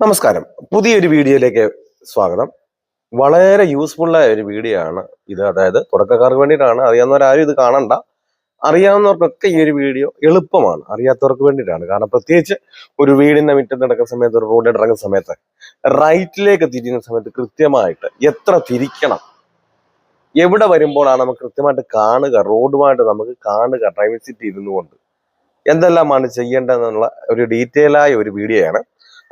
നമസ്കാരം. പുതിയൊരു വീഡിയോയിലേക്ക് സ്വാഗതം. വളരെ യൂസ്ഫുൾ ആയ ഒരു വീഡിയോ ആണ് ഇത്. അതായത് തുടക്കക്കാർക്ക് വേണ്ടിയിട്ടാണ്. അറിയാവുന്നവരാരും ഇത് കാണണ്ട. അറിയാവുന്നവർക്കൊക്കെ ഈ ഒരു വീഡിയോ എളുപ്പമാണ്. അറിയാത്തവർക്ക് വേണ്ടിയിട്ടാണ്. കാരണം പ്രത്യേകിച്ച് ഒരു വീടിന്റെ മുറ്റത്ത് നടക്കുന്ന സമയത്ത്, ഒരു റോഡിൽ ഇറങ്ങുന്ന സമയത്ത്, റൈറ്റിലേക്ക് തിരിയുന്ന സമയത്ത് കൃത്യമായിട്ട് എത്ര തിരിക്കണം, എവിടെ വരുമ്പോഴാണ് നമുക്ക് കൃത്യമായിട്ട് കാണുക, റോഡുമായിട്ട് നമുക്ക് കാണുക, ഡ്രൈവിംഗ് സീറ്റ് ഇരുന്നു കൊണ്ട് എന്തെല്ലാമാണ് ചെയ്യേണ്ടതെന്നുള്ള ഒരു ഡീറ്റെയിൽ ആയ ഒരു വീഡിയോ ആണ്.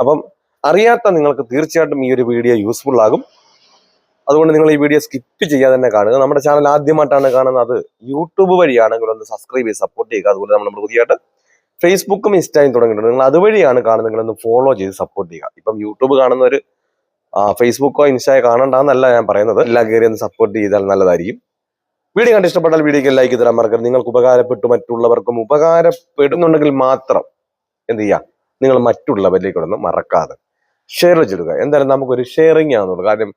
അപ്പം അറിയാത്ത നിങ്ങൾക്ക് തീർച്ചയായിട്ടും ഈ ഒരു വീഡിയോ യൂസ്ഫുൾ ആകും. അതുകൊണ്ട് നിങ്ങൾ ഈ വീഡിയോ സ്കിപ്പ് ചെയ്യാതെ തന്നെ കാണുക. നമ്മുടെ ചാനൽ ആദ്യമായിട്ടാണ് കാണുന്നത്, അത് യൂട്യൂബ് വഴിയാണെങ്കിൽ ഒന്ന് സബ്സ്ക്രൈബ് ചെയ്ത് സപ്പോർട്ട് ചെയ്യുക. അതുപോലെ നമ്മൾ പുതിയതായിട്ട് ഫേസ്ബുക്കും ഇൻസ്റ്റയും തുടങ്ങിയിട്ടുണ്ട്. നിങ്ങൾ അതുവഴിയാണ് കാണുന്നതെങ്കിൽ ഒന്ന് ഫോളോ ചെയ്ത് സപ്പോർട്ട് ചെയ്യുക. ഇപ്പം യൂട്യൂബ് കാണുന്നവർ ഫേസ്ബുക്കോ ഇൻസ്റ്റയോ കാണണ്ടെന്നല്ല ഞാൻ പറയുന്നത്. എല്ലാം കയറി ഒന്ന് സപ്പോർട്ട് ചെയ്താൽ നല്ലതായിരിക്കും. വീഡിയോ കണ്ട് ഇഷ്ടപ്പെട്ടാൽ വീഡിയോക്ക് ലൈക്ക് തരാൻ മറക്കരുത്. നിങ്ങൾക്ക് ഉപകാരപ്പെട്ടു മറ്റുള്ളവർക്കും ഉപകാരപ്പെടുന്നുണ്ടെങ്കിൽ മാത്രം എന്ത് ചെയ്യുക, നിങ്ങൾ മറ്റുള്ളവരിലേക്ക് ഒന്ന് മറക്കാതെ ഷെയർ ചെയ്തിടുക. എന്തായാലും നമുക്കൊരു ഷെയറിങ് ആണെന്നുള്ളൂ. കാര്യം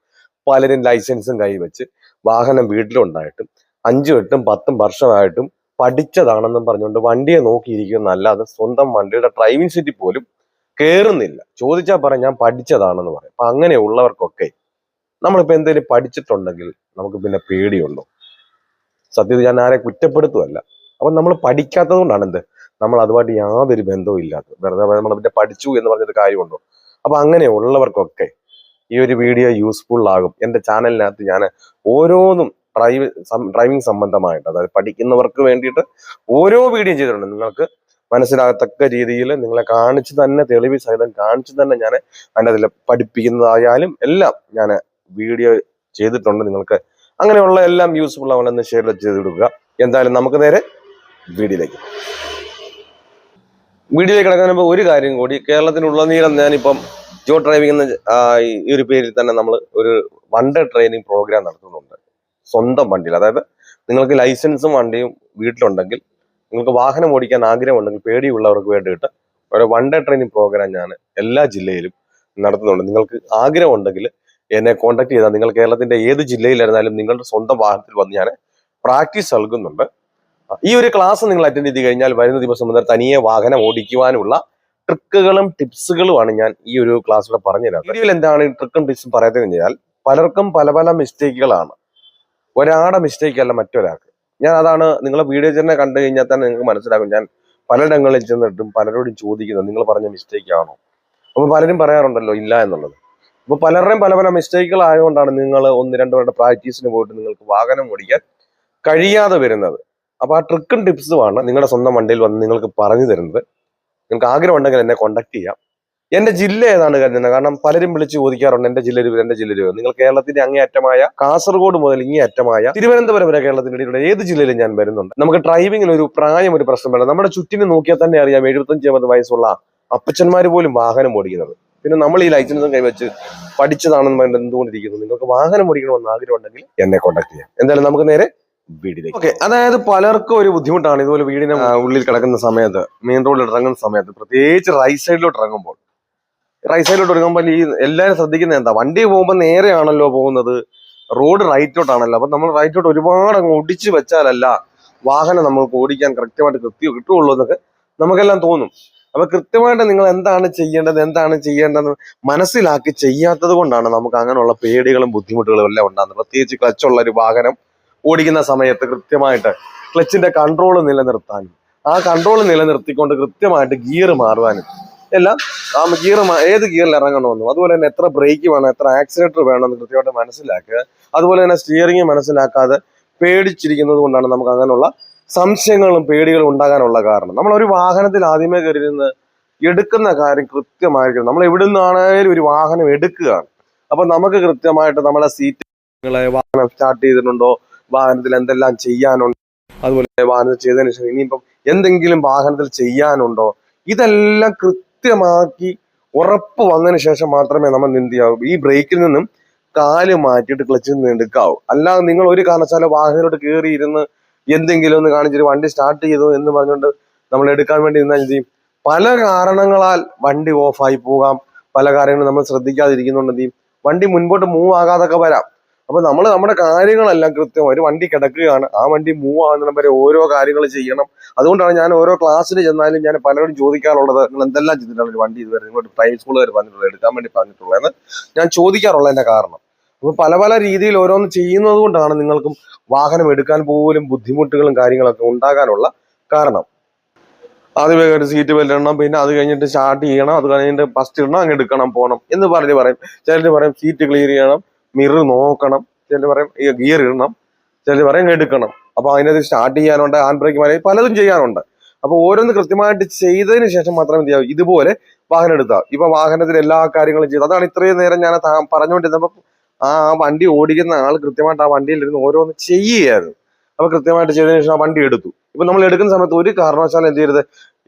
പലരും ലൈസൻസും കൈവച്ച് വാഹനം വീട്ടിലുണ്ടായിട്ടും 5, 8, 10 വർഷമായിട്ടും പഠിച്ചതാണെന്നും പറഞ്ഞുകൊണ്ട് വണ്ടിയെ നോക്കിയിരിക്കുന്നല്ലാതെ സ്വന്തം വണ്ടിയുടെ ഡ്രൈവിംഗ് സീറ്റിൽ പോലും കയറുന്നില്ല. ചോദിച്ചാൽ പറയാം ഞാൻ പഠിച്ചതാണെന്ന് പറയും. അപ്പൊ അങ്ങനെയുള്ളവർക്കൊക്കെ നമ്മളിപ്പോ എന്തെങ്കിലും പഠിച്ചിട്ടുണ്ടെങ്കിൽ നമുക്ക് പിന്നെ പേടിയുണ്ടോ? സത്യത്തിൽ ഞാൻ ആരെ കുറ്റപ്പെടുത്തുമല്ല. അപ്പൊ നമ്മൾ പഠിക്കാത്തത് കൊണ്ടാണ് നമ്മൾ അതുമായിട്ട് യാതൊരു ബന്ധവും ഇല്ലാത്തത്. വെറുതെ നമ്മൾ പിന്നെ പഠിച്ചു എന്ന് പറഞ്ഞൊരു കാര്യമുണ്ടോ? അപ്പൊ അങ്ങനെയുള്ളവർക്കൊക്കെ ഈ ഒരു വീഡിയോ യൂസ്ഫുൾ ആകും. എൻ്റെ ചാനലിനകത്ത് ഞാൻ ഓരോന്നും ഡ്രൈവിംഗ് സംബന്ധമായിട്ട്, അതായത് പഠിക്കുന്നവർക്ക് വേണ്ടിയിട്ട് ഓരോ വീഡിയോ ചെയ്തിട്ടുണ്ട്. നിങ്ങൾക്ക് മനസ്സിലാകത്തക്ക രീതിയിൽ നിങ്ങളെ കാണിച്ചു തന്നെ, തെളിവ് സഹിതം കാണിച്ചു തന്നെ ഞാൻ അതിൻ്റെ അതിൽ പഠിപ്പിക്കുന്നതായാലും എല്ലാം ഞാൻ വീഡിയോ ചെയ്തിട്ടുണ്ട്. നിങ്ങൾക്ക് അങ്ങനെയുള്ള എല്ലാം യൂസ്ഫുൾ ആവണമെന്ന് ഷെയർ ചെയ്ത് കൊടുക്കുക. എന്തായാലും നമുക്ക് നേരെ വീഡിയോയിലേക്ക് കിടക്കാൻ മുമ്പ് ഒരു കാര്യം കൂടി. കേരളത്തിനുടനീളം ഞാനിപ്പം ജോ ഡ്രൈവിംഗ് എന്ന ഈ ഒരു പേരിൽ തന്നെ നമ്മൾ ഒരു വൺ ഡേ ട്രെയിനിങ് പ്രോഗ്രാം നടത്തുന്നുണ്ട്. സ്വന്തം വണ്ടിയിൽ, അതായത് നിങ്ങൾക്ക് ലൈസൻസും വണ്ടിയും വീട്ടിലുണ്ടെങ്കിൽ, നിങ്ങൾക്ക് വാഹനം ഓടിക്കാൻ ആഗ്രഹമുണ്ടെങ്കിൽ, പേടിയുള്ളവർക്ക് വേണ്ടിയിട്ട് ഒരു വൺ ഡേ ട്രെയിനിങ് പ്രോഗ്രാം ഞാൻ എല്ലാ ജില്ലയിലും നടത്തുന്നുണ്ട്. നിങ്ങൾക്ക് ആഗ്രഹമുണ്ടെങ്കിൽ എന്നെ കോൺടാക്ട് ചെയ്താൽ നിങ്ങൾ കേരളത്തിന്റെ ഏത് ജില്ലയിലായിരുന്നാലും നിങ്ങളുടെ സ്വന്തം വാഹനത്തിൽ വന്ന് ഞാൻ പ്രാക്ടീസ് നൽകുന്നുണ്ട്. ഈ ഒരു ക്ലാസ് നിങ്ങൾ അറ്റൻഡ് ചെയ്ത് കഴിഞ്ഞാൽ വരുന്ന ദിവസം മുതൽ തനിയെ വാഹനം ഓടിക്കുവാനുള്ള ട്രിക്കുകളും ടിപ്സുകളുമാണ് ഞാൻ ഈ ഒരു ക്ലാസ്സിലൂടെ പറഞ്ഞുതരാം. വീഡിയോയിൽ എന്താണ് ഈ ട്രിക്കും ടിപ്സും പറയാത്തതെന്ന് കഴിഞ്ഞാൽ, പലർക്കും പല പല മിസ്റ്റേക്കുകളാണ്. ഒരാളുടെ മിസ്റ്റേക്ക് അല്ല മറ്റൊരാൾക്ക്. ഞാൻ അതാണ് നിങ്ങളെ വീഡിയോ തന്നെ കണ്ടു കഴിഞ്ഞാൽ തന്നെ നിങ്ങൾക്ക് മനസ്സിലാകും. ഞാൻ പലയിടങ്ങളിൽ ചെന്നിട്ടും പലരോടും ചോദിക്കുന്നത് നിങ്ങൾ പറഞ്ഞ മിസ്റ്റേക്ക് ആണോ? അപ്പൊ പലരും പറയാറുണ്ടല്ലോ ഇല്ല എന്നുള്ളത്. അപ്പൊ പലരുടെയും പല പല മിസ്റ്റേക്കുകൾ ആയതുകൊണ്ടാണ് നിങ്ങൾ 1-2 പേരുടെ പ്രാക്ടീസിന് പോയിട്ട് നിങ്ങൾക്ക് വാഹനം ഓടിക്കാൻ കഴിയാതെ വരുന്നത്. അപ്പൊ ആ ട്രിക്കും ടിപ്സുമാണ് നിങ്ങളുടെ സ്വന്തം വണ്ടിയിൽ വന്ന് നിങ്ങൾക്ക് പറഞ്ഞു തരുന്നത്. നിങ്ങൾക്ക് ആഗ്രഹം ഉണ്ടെങ്കിൽ എന്നെ കോൺടാക്ട് ചെയ്യാം. എന്റെ ജില്ല ഏതാണ് കരുതുന്നത്? കാരണം പലരും വിളിച്ച് ചോദിക്കാറുണ്ട് എന്റെ ജില്ല രൂപ, എന്റെ ജില്ല രൂപ. നിങ്ങൾ കേരളത്തിന്റെ അങ്ങേയറ്റമായ കാസർഗോഡ് മുതൽ ഇങ്ങേയറ്റമായ തിരുവനന്തപുരം വരെ കേരളത്തിന്റെ ഇടയിലൂടെ ഏത് ജില്ലയിലും ഞാൻ വരുന്നുണ്ട്. നമുക്ക് ഡ്രൈവിംഗിൽ ഒരു പ്രായം ഒരു പ്രശ്നം വേണം. നമ്മുടെ ചുറ്റിന് നോക്കിയാൽ തന്നെ അറിയാം 75-80 വയസ്സുള്ള അപ്പച്ചന്മാർ പോലും വാഹനം ഓടിക്കുന്നത്. പിന്നെ നമ്മൾ ഈ ലൈസൻസും കൈവച്ച് പഠിച്ചതാണെന്ന് പറഞ്ഞിട്ട് എന്തുകൊണ്ടിരിക്കുന്നു? നിങ്ങൾക്ക് വാഹനം ഓടിക്കണമെന്ന് ആഗ്രഹം ഉണ്ടെങ്കിൽ എന്നെ കോൺടാക്ട് ചെയ്യാം. എന്തായാലും നമുക്ക് നേരെ വീടിലേക്ക്. ഓക്കെ, അതായത് പലർക്കും ഒരു ബുദ്ധിമുട്ടാണ് ഇതുപോലെ വീടിന് ഉള്ളിൽ കിടക്കുന്ന സമയത്ത്, മെയിൻ റോഡിൽ ഇറങ്ങുന്ന സമയത്ത്, പ്രത്യേകിച്ച് റൈറ്റ് സൈഡിലോട്ട് ഇറങ്ങുമ്പോൾ ഈ എല്ലാവരും ശ്രദ്ധിക്കുന്നത് എന്താ, വണ്ടി പോകുമ്പോൾ നേരെയാണല്ലോ പോകുന്നത്, റോഡ് റൈറ്റോട്ടാണല്ലോ. അപ്പൊ നമ്മൾ റൈറ്റോട്ട് ഒരുപാട് അങ്ങ് ഒടിച്ചു വെച്ചാലല്ല വാഹനം നമുക്ക് ഓടിക്കാൻ കൃത്യമായിട്ട് കിട്ടുകയുള്ളൂ എന്നൊക്കെ നമുക്കെല്ലാം തോന്നും. അപ്പൊ കൃത്യമായിട്ട് നിങ്ങൾ എന്താണ് ചെയ്യേണ്ടതെന്ന് മനസ്സിലാക്കി ചെയ്യാത്തത് കൊണ്ടാണ് നമുക്ക് അങ്ങനെയുള്ള പേടികളും ബുദ്ധിമുട്ടുകളും എല്ലാം ഉണ്ടാകുന്നത്. പ്രത്യേകിച്ച് ക്ലച്ചുള്ള ഒരു വാഹനം ഓടിക്കുന്ന സമയത്ത് കൃത്യമായിട്ട് ക്ലച്ചിന്റെ കൺട്രോൾ നിലനിർത്താനും, ആ കൺട്രോൾ നിലനിർത്തിക്കൊണ്ട് കൃത്യമായിട്ട് ഗിയർ മാറുവാനും എല്ലാം, ആ ഏത് ഗിയറിൽ ഇറങ്ങണമെന്നും, അതുപോലെ തന്നെ എത്ര ബ്രേക്ക് വേണം, എത്ര ആക്സിലേറ്റർ വേണമെന്ന് കൃത്യമായിട്ട് മനസ്സിലാക്കുക. അതുപോലെ തന്നെ സ്റ്റിയറിംഗ് മനസ്സിലാക്കാതെ പേടിച്ചിരിക്കുന്നത് കൊണ്ടാണ് നമുക്ക് അങ്ങനെയുള്ള സംശയങ്ങളും പേടികളും ഉണ്ടാകാനുള്ള കാരണം. നമ്മളൊരു വാഹനത്തിൽ ആദ്യമേ കയറിയിരുന്ന് എടുക്കുന്ന കാര്യം കൃത്യമായിരിക്കും. നമ്മൾ എവിടെ നിന്നാണേലും ഒരു വാഹനം എടുക്കുകയാണ്. അപ്പൊ നമുക്ക് കൃത്യമായിട്ട് നമ്മുടെ സീറ്റുകളെ, വാഹനം സ്റ്റാർട്ട് ചെയ്തിട്ടുണ്ടോ, വാഹനത്തിൽ എന്തെല്ലാം ചെയ്യാനുണ്ടോ, അതുപോലെ വാഹനത്തിൽ ചെയ്തതിനു ശേഷം ഇനിയിപ്പം എന്തെങ്കിലും വാഹനത്തിൽ ചെയ്യാനുണ്ടോ, ഇതെല്ലാം കൃത്യമാക്കി ഉറപ്പ് വന്നതിന് ശേഷം മാത്രമേ നമ്മൾ എന്ത് ചെയ്യാവൂ, ഈ ബ്രേക്കിൽ നിന്നും കാല് മാറ്റിയിട്ട് ക്ലച്ചിൽ നിന്ന് എടുക്കാവൂ. അല്ലാതെ നിങ്ങൾ ഒരു കാരണവശാലും വാഹനത്തിലോട്ട് കയറി ഇരുന്ന് എന്തെങ്കിലും ഒന്ന് കാണിച്ചിട്ട് വണ്ടി സ്റ്റാർട്ട് ചെയ്തു എന്ന് പറഞ്ഞുകൊണ്ട് നമ്മൾ എടുക്കാൻ വേണ്ടി നിന്നാൽ എന്ത് ചെയ്യും, പല കാരണങ്ങളാൽ വണ്ടി ഓഫായി പോകാം. പല കാര്യങ്ങളും നമ്മൾ ശ്രദ്ധിക്കാതിരിക്കുന്നുണ്ട് എന്ത് ചെയ്യും, വണ്ടി മുൻപോട്ട് മൂവ് ആകാതൊക്കെ വരാം. അപ്പൊ നമ്മൾ നമ്മുടെ കാര്യങ്ങളെല്ലാം കൃത്യം ഒരു വണ്ടി കിടക്കുകയാണ്, ആ വണ്ടി മൂവ് ആകുന്ന വരെ ഓരോ കാര്യങ്ങൾ ചെയ്യണം. അതുകൊണ്ടാണ് ഞാൻ ഓരോ ക്ലാസ്സിൽ ചെന്നാലും ഞാൻ പലരോടും ചോദിക്കാറുള്ളത്, നിങ്ങൾ എന്തെല്ലാം ചെയ്തിട്ടാണ് ഒരു വണ്ടി ഇതുവരെ നിങ്ങളുടെ പ്രൈവറ്റ് സ്കൂളുകാർ പറഞ്ഞിട്ടുള്ളത്, എടുക്കാൻ വേണ്ടി പറഞ്ഞിട്ടുള്ളത് ഞാൻ ചോദിക്കാറുള്ളതിന്റെ കാരണം. അപ്പൊ പല പല രീതിയിൽ ഓരോന്ന് ചെയ്യുന്നത് കൊണ്ടാണ് നിങ്ങൾക്കും വാഹനം എടുക്കാൻ പോലും ബുദ്ധിമുട്ടുകളും കാര്യങ്ങളൊക്കെ ഉണ്ടാകാനുള്ള കാരണം. ആദ്യമേ ഒരു സീറ്റ് ബെൽറ്റ് ഇടണം, പിന്നെ അത് കഴിഞ്ഞിട്ട് സ്റ്റാർട്ട് ചെയ്യണം, അത് കഴിഞ്ഞിട്ട് ഫസ്റ്റ് ഇടണം, അങ്ങ് എടുക്കണം പോകണം എന്ന് പറയും. ചിലർ പറയും സീറ്റ് ക്ലിയർ ചെയ്യണം, മിറർ നോക്കണം, ചിലർ പറയും ഗിയർ ഇടണം, ചിലർ പറയും എടുക്കണം. അപ്പൊ അതിനകത്ത് സ്റ്റാർട്ട് ചെയ്യാനുണ്ട്, ഹാൻഡ് ബ്രേക്ക് മാറി പലതും ചെയ്യാനുണ്ട്. അപ്പൊ ഓരോന്ന് കൃത്യമായിട്ട് ചെയ്തതിന് ശേഷം മാത്രമേ എന്ത് ചെയ്യാവൂ ഇതുപോലെ വാഹനം എടുത്താൽ. ഇപ്പൊ വാഹനത്തിൽ എല്ലാ കാര്യങ്ങളും ചെയ്തു. അതാണ് ഇത്രയും നേരം ഞാൻ പറഞ്ഞുകൊണ്ടിരുന്നപ്പോ ആ വണ്ടി ഓടിക്കുന്ന ആൾ കൃത്യമായിട്ട് ആ വണ്ടിയിലിരുന്ന് ഓരോന്ന് ചെയ്യുകയായിരുന്നു. അപ്പൊ കൃത്യമായിട്ട് ചെയ്തതിനു ശേഷം ആ വണ്ടി എടുത്തു. ഇപ്പൊ നമ്മൾ എടുക്കുന്ന സമയത്ത് ഒരു കാരണവശാലും എന്ത് ചെയ്യരുത്,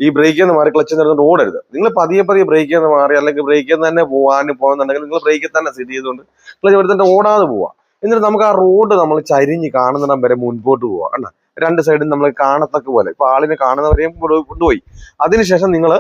ഈ ബ്രേക്കിൽ നിന്ന് മാറി ക്ലച്ചിൽ നിന്ന് ഓടരുത്. നിങ്ങൾ പതിയെ പതിയെ ബ്രേക്കിൽ നിന്ന് മാറി, അല്ലെങ്കിൽ ബ്രേക്കിൽ നിന്ന് തന്നെ പോകുന്നുണ്ടെങ്കിൽ നിങ്ങൾ ബ്രേക്കിൽ തന്നെ സെറ്റ് ചെയ്തുകൊണ്ട് ക്ലച്ച് എടുത്തിട്ട് ഓടാതെ പോവാ. എന്നിട്ട് നമുക്ക് ആ റോഡ് നമ്മൾ ചരിഞ്ഞ് കാണുന്നിടം വരെ മുൻപോട്ട് പോവാ. കണ്ട രണ്ട് സൈഡും നമ്മൾ കാണത്തക്ക പോലെ ഇപ്പൊ ആളിനെ കാണുന്നവരെയും കൊണ്ടുപോയി. അതിനുശേഷം നിങ്ങൾ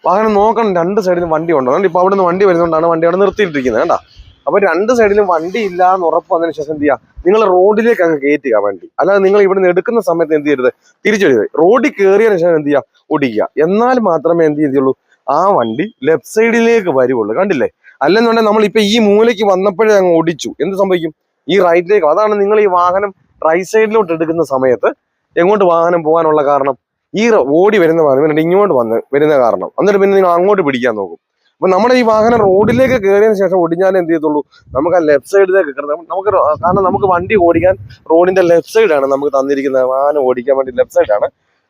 വാഹനം നോക്കണം, രണ്ട് സൈഡിലും വണ്ടി ഉണ്ടോ. ഇപ്പൊ അവിടെ നിന്ന് വണ്ടി വരുന്നതുകൊണ്ടാണ് വണ്ടി അവിടെ നിർത്തിയിട്ടിരിക്കുന്നത്. കണ്ടാ. അപ്പൊ രണ്ട് സൈഡിലും വണ്ടി ഇല്ല എന്ന് ഉറപ്പ് വന്നതിന് ശേഷം എന്ത് ചെയ്യുക, നിങ്ങൾ റോഡിലേക്ക് അങ്ങ് കയറ്റുക വണ്ടി. അല്ലാതെ നിങ്ങൾ ഇവിടുന്ന് എടുക്കുന്ന സമയത്ത് എന്ത് ചെയ്യരുത്, തിരിച്ചെഴുതുക. റോഡിൽ കയറിയതിനു ശേഷം എന്ത് ചെയ്യുക, ഓടിക്കുക. എന്നാൽ മാത്രമേ എന്ത് ചെയ്യുള്ളൂ, ആ വണ്ടി ലെഫ്റ്റ് സൈഡിലേക്ക് വരുവുള്ളൂ. കണ്ടില്ലേ? അല്ലെന്നുണ്ടെങ്കിൽ നമ്മൾ ഇപ്പൊ ഈ മൂലയ്ക്ക് വന്നപ്പോഴേ അങ്ങ് ഓടിച്ചു, എന്ത് സംഭവിക്കും, ഈ റൈറ്റിലേക്ക്. അതാണ് നിങ്ങൾ ഈ വാഹനം റൈറ്റ് സൈഡിലോട്ട് എടുക്കുന്ന സമയത്ത് എങ്ങോട്ട് വാഹനം പോകാനുള്ള കാരണം, ഈ ഓടി വരുന്ന വാഹനം ഇങ്ങോട്ട് വരുന്ന കാരണം. എന്നിട്ട് പിന്നെ നിങ്ങൾ അങ്ങോട്ട് പിടിക്കാൻ നോക്കും. അപ്പൊ നമ്മുടെ ഈ വാഹനം റോഡിലേക്ക് കയറിയതിനു ശേഷം ഒടിഞ്ഞാലേ എന്ത് ചെയ്യത്തുള്ളൂ, നമുക്ക് ആ ലെഫ്റ്റ് സൈഡിലേക്ക് നമുക്ക് കാരണം നമുക്ക് വണ്ടി ഓടിക്കാൻ റോഡിന്റെ ലെഫ്റ്റ് സൈഡാണ് നമുക്ക് തന്നിരിക്കുന്നത്. വാഹനം ഓടിക്കാൻ വേണ്ടി ലെഫ്റ്റ് സൈഡാണ്,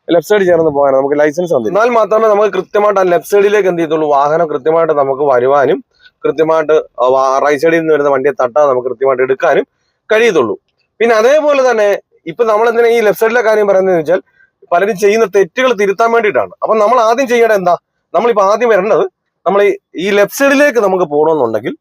ലെഫ്റ്റ് സൈഡ് ചേർന്ന് പോകാൻ നമുക്ക് ലൈസൻസ് തന്നില്ല. എന്നാൽ മാത്രമേ നമുക്ക് കൃത്യമായിട്ട് ആ ലെഫ്റ്റ് സൈഡിലേക്ക് എന്ത് ചെയ്യത്തുള്ളൂ, വാഹനം കൃത്യമായിട്ട് നമുക്ക് വരുവാനും കൃത്യമായിട്ട് റൈറ്റ് സൈഡിൽ നിന്ന് വരുന്ന വണ്ടിയെ തട്ടാൻ നമുക്ക് കൃത്യമായിട്ട് എടുക്കാനും കഴിയത്തുള്ളൂ. പിന്നെ അതേപോലെ തന്നെ ഇപ്പൊ നമ്മൾ എന്തിനാ ഈ ലെഫ്റ്റ് സൈഡിലെ കാര്യം പറയുന്നതെന്ന് വെച്ചാൽ പലരും ചെയ്യുന്ന തെറ്റുകൾ തിരുത്താൻ വേണ്ടിയിട്ടാണ്. അപ്പൊ നമ്മൾ ആദ്യം ചെയ്യേണ്ടത് എന്താ, നമ്മളിപ്പോ ആദ്യം വരേണ്ടത്, നമ്മൾ ഈ ലെഫ്റ്റ് സൈഡിലേക്ക് നമുക്ക് പോകണമെന്നുണ്ടെങ്കിൽ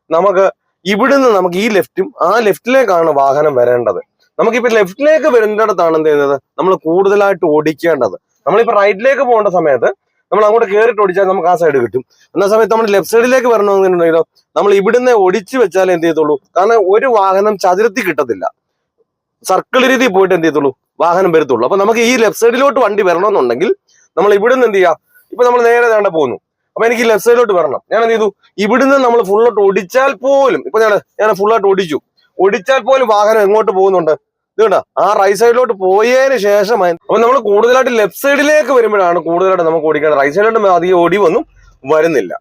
നമുക്ക് ഇവിടുന്ന് നമുക്ക് ഈ ലെഫ്റ്റും ആ ലെഫ്റ്റിലേക്കാണ് വാഹനം വരേണ്ടത്. നമുക്കിപ്പോ ലെഫ്റ്റിലേക്ക് വരേണ്ടിടത്താണ് എന്ത് ചെയ്യുന്നത്, നമ്മൾ കൂടുതലായിട്ട് ഓടിക്കേണ്ടത്. നമ്മളിപ്പോ റൈറ്റിലേക്ക് പോകേണ്ട സമയത്ത് നമ്മൾ അങ്ങോട്ട് കയറിയിട്ട് ഓടിച്ചാൽ നമുക്ക് ആ സൈഡ് കിട്ടും. എന്ന സമയത്ത് നമ്മൾ ലെഫ്റ്റ് സൈഡിലേക്ക് വരണമെന്നുണ്ടെങ്കിലോ നമ്മൾ ഇവിടുന്ന് ഒടിച്ചു വെച്ചാലേ എന്ത് ചെയ്യത്തുള്ളൂ, കാരണം ഒരു വാഹനം ചതുരത്തിൽ കിട്ടത്തില്ല, സർക്കിൾ രീതിയിൽ പോയിട്ട് എന്ത് ചെയ്യത്തുള്ളൂ, വാഹനം വരത്തുള്ളൂ. അപ്പൊ നമുക്ക് ഈ ലെഫ്റ്റ് സൈഡിലോട്ട് വണ്ടി വരണമെന്നുണ്ടെങ്കിൽ നമ്മൾ ഇവിടുന്ന് എന്ത് ചെയ്യാം, ഇപ്പൊ നമ്മൾ നേരെ വേണ്ട പോകുന്നു, അപ്പൊ എനിക്ക് ലെഫ്റ്റ് സൈഡിലോട്ട് വരണം. ഞാൻ എന്ത് ചെയ്തു, ഇവിടുന്ന് നമ്മൾ ഫുള്ളായിട്ട് ഒടിച്ചാൽ പോലും, ഇപ്പൊ ഞാൻ ഫുള്ളായിട്ട് ഒടിച്ചാൽ പോലും വാഹനം എങ്ങോട്ട് പോകുന്നുണ്ട്, ഇത് കണ്ട ആ റൈറ്റ് സൈഡിലോട്ട് പോയതിന് ശേഷമായി. അപ്പൊ നമ്മൾ കൂടുതലായിട്ട് ലെഫ്റ്റ് സൈഡിലേക്ക് വരുമ്പോഴാണ് കൂടുതലായിട്ട് നമുക്ക് ഓടിക്കേണ്ടത്. റൈറ്റ് സൈഡിലോട്ട് അധികം ഒടിവൊന്നും വരുന്നില്ല.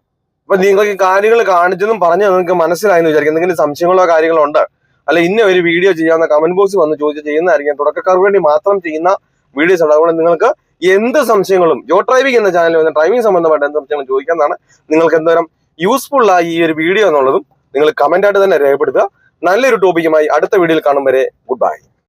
അപ്പൊ നിങ്ങൾക്ക് കാര്യങ്ങൾ കാണിച്ചെന്നും പറഞ്ഞ് നിങ്ങൾക്ക് മനസ്സിലായെന്ന് വിചാരിക്കും. എന്തെങ്കിലും സംശയങ്ങളോ കാര്യങ്ങളോ ഉണ്ട്, അല്ല ഇന്ന ഒരു വീഡിയോ ചെയ്യാവുന്ന കമന്റ് ബോക്സിൽ വന്ന് ചോദിച്ച് ചെയ്യുന്നതായിരിക്കും. തുടക്കക്കാർക്ക് വേണ്ടി മാത്രം ചെയ്യുന്ന വീഡിയോസ് ഉണ്ട്. അതുകൊണ്ട് നിങ്ങൾക്ക് എന്ത് സംശയങ്ങളും ജോ ഡ്രൈവിംഗ് എന്ന ചാനലിൽ വന്ന് ഡ്രൈവിംഗ് സംബന്ധമായിട്ട് എന്ത് സംശയങ്ങളും ചോദിക്കാന്നാണ്. നിങ്ങൾക്ക് എന്തോരം യൂസ്ഫുൾ ആയി ഈ ഒരു വീഡിയോ എന്നുള്ളതും നിങ്ങൾ കമന്റ് ആയിട്ട് തന്നെ രേഖപ്പെടുത്തുക. നല്ലൊരു ടോപ്പിക്കുമായി അടുത്ത വീഡിയോയിൽ കാണും വരെ ഗുഡ് ബൈ.